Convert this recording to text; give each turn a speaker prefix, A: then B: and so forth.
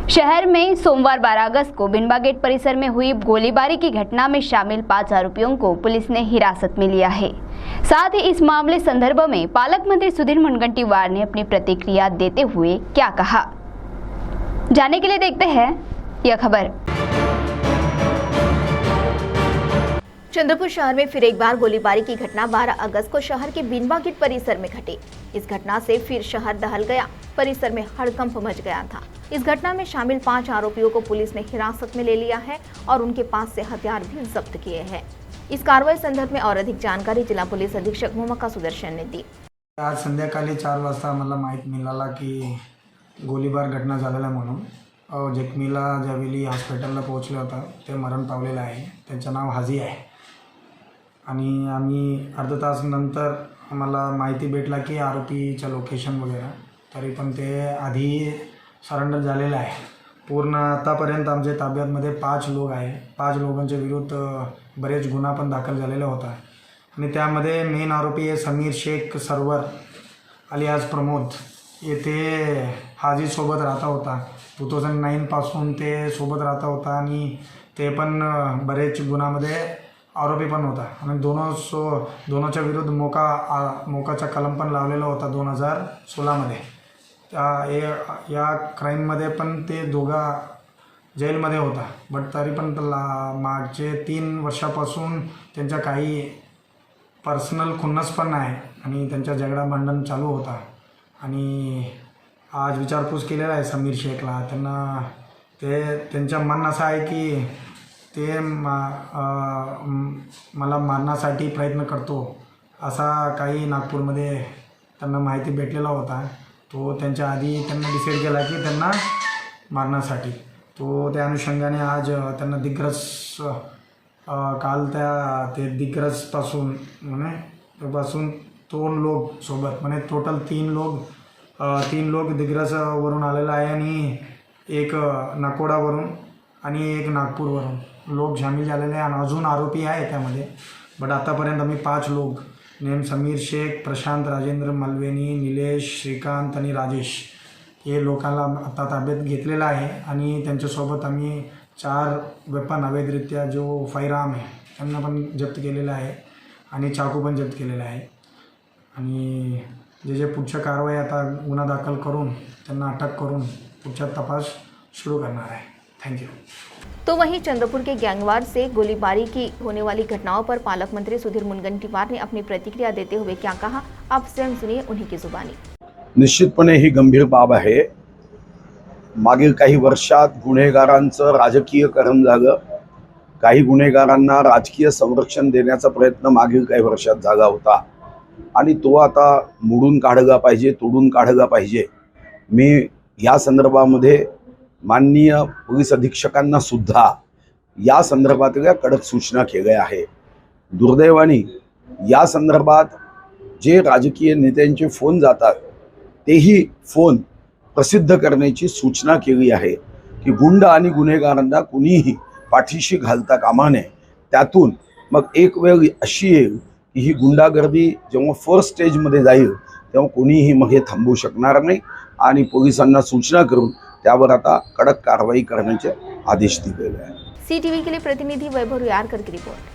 A: शहर में सोमवार 12 अगस्त को बिनबा गेट परिसर में हुई गोलीबारी की घटना में शामिल 5 आरोपियों को पुलिस ने हिरासत में लिया है। साथ ही इस मामले संदर्भ में पालक मंत्री सुधीर मुनगंटीवार ने अपनी प्रतिक्रिया देते हुए क्या कहा, जानने के लिए देखते हैं यह खबर।
B: चंद्रपुर शहर में फिर एक बार गोलीबारी की घटना 12 अगस्त को शहर के बिनबा गेट परिसर में घटी। इस घटना से फिर शहर दहल गया, परिसर में हड़कंप मच गया था। इस घटना में शामिल 5 आरोपियों को पुलिस ने हिरासत में ले लिया है और उनके पास से हथियार भी जब्त किए हैं। इस कार्रवाई संदर्भ में और अधिक जानकारी जिला पोलीस अधीक्षक मोमक्का सुदर्शन ने दी।
C: आज संध्याकाळी 4 वाजता मला माहीत मिळाला की गोळीबार घटना झालेला म्हणून जखमीला ज्यावेळी हॉस्पिटलला पोहोचले होता ते मरण पावलेलं आहे। त्याचं नाव हाजी आहे आणि आम्ही अर्धा तास नंतर आम्हाला माहिती भेटला की आरोपीचं लोकेशन वगैरे, तरी पण ते आधी सरेंडर झालेलं आहे। पूर्ण आतापर्यंत आमच्या ताब्यामध्ये 5 लोक आहे। 5 लोकांच्या विरुद्ध बरेच गुन्हा पण दाखल झालेला होता आणि त्यामध्ये मेन आरोपी आहे समीर शेख सरवर अलियास प्रमोद। येथे हाजी सोबत राहता होता। 2009 पासून ते सोबत राहता होता आणि ते पण बरेच गुन्ह्यामध्ये आरोपी पण होता आणि दोनोंच्या विरुद्ध मोकाचा कलम पण लावलेला होता 2016 मध्ये। या क्राईममध्ये पण ते दोघा जेलमध्ये होता, बट तरी पण मागचे 3 वर्षापासून त्यांचा काही पर्सनल खुन्नस पण आहे आणि त्यांचा झगडा भांडण चालू होता आणि आज विचारपूस केलेला आहे समीर शेखला। त्यांचा म्हणणं असं आहे की ते मला मारण्यासाठी प्रयत्न करतो असा काही नागपूरमध्ये त्यांना माहिती भेटलेला होता। तो त्यांच्या आधी त्यांना डिसाईड केला की त्यांना मारण्यासाठी त्या अनुषंगाने आज त्यांना दिग्रस काल ते दिग्रसपासून पासून 2 लोक सोबत म्हणजे टोटल 3 लोक दिग्रसवरून आलेला आहे आणि एक नाकोडावरून आणि एक नागपूरवरून लोक शामिल झालेले आणि अजून आरोपी आहे त्यामध्ये। बट आतापर्यंत आम्ही 5 लोक नेम समीर शेख, प्रशांत राजेंद्र मलवेनी, निलेश, श्रीकांत आणि राजेश हे लोकांना आता ताब्यात घेतलेला आहे आणि त्यांच्यासोबत आम्ही 4 वेपन अवैधरित्या जो फायरआर्म आहे त्यांना पण जप्त केलेला आहे आणि चाकू पण जप्त केलेला आहे आणि जे पुढच्या कारवाई आता गुन्हा दाखल करून त्यांना अटक करून पुढचा तपास शुरू करणार आहे। Thank you.
B: तो वहीं चंद्रपुर के गैंगवार से गोलीबारी की होने वाली घटनाओं पर पालक मंत्री सुधीर मुनगंटीवार ने अपनी प्रतिक्रिया देते हुए क्या कहा, आप स्वयं सुनिए उन्हीं की जुबानी।
D: निश्चितपणे ही गंभीर बाब आहे। मागील काही वर्षात गुन्हेगारांचं राजकीयकरण झालं। काही गुन्हेगारांना राजकीय संरक्षण देण्याचा प्रयत्न मागील काही वर्षात झाला होता आणि तो आता मोडून काढला पाहिजे, तोडून काढला पाहिजे। मी या संदर्भामध्ये माननीय पोलीस अधीक्षकांना सुद्धा या संदर्भातल्या कडक सूचना केल्या आहे। दुर्दैवाने या संदर्भात जे राजकीय नेत्यांचे फोन जातात तेही फोन प्रसिद्ध करण्याची सूचना केली आहे की गुंड आणि गुन्हेगारांना कुणीही पाठीशी घालता कामा नये। त्यातून मग एक वेळ अशी येईल की ही गुंडागर्दी जेव्हा फर्स्ट स्टेजमध्ये जाईल तेव्हा कोणीही मग हे थांबवू शकणार नाही आणि पोलिसांना सूचना करून त्यावर आता कडक कारवाई करण्याचे आदेश दिलेले आहेत।
B: CTV के लिए प्रतिनिधि वैभव रुयारकर की रिपोर्ट।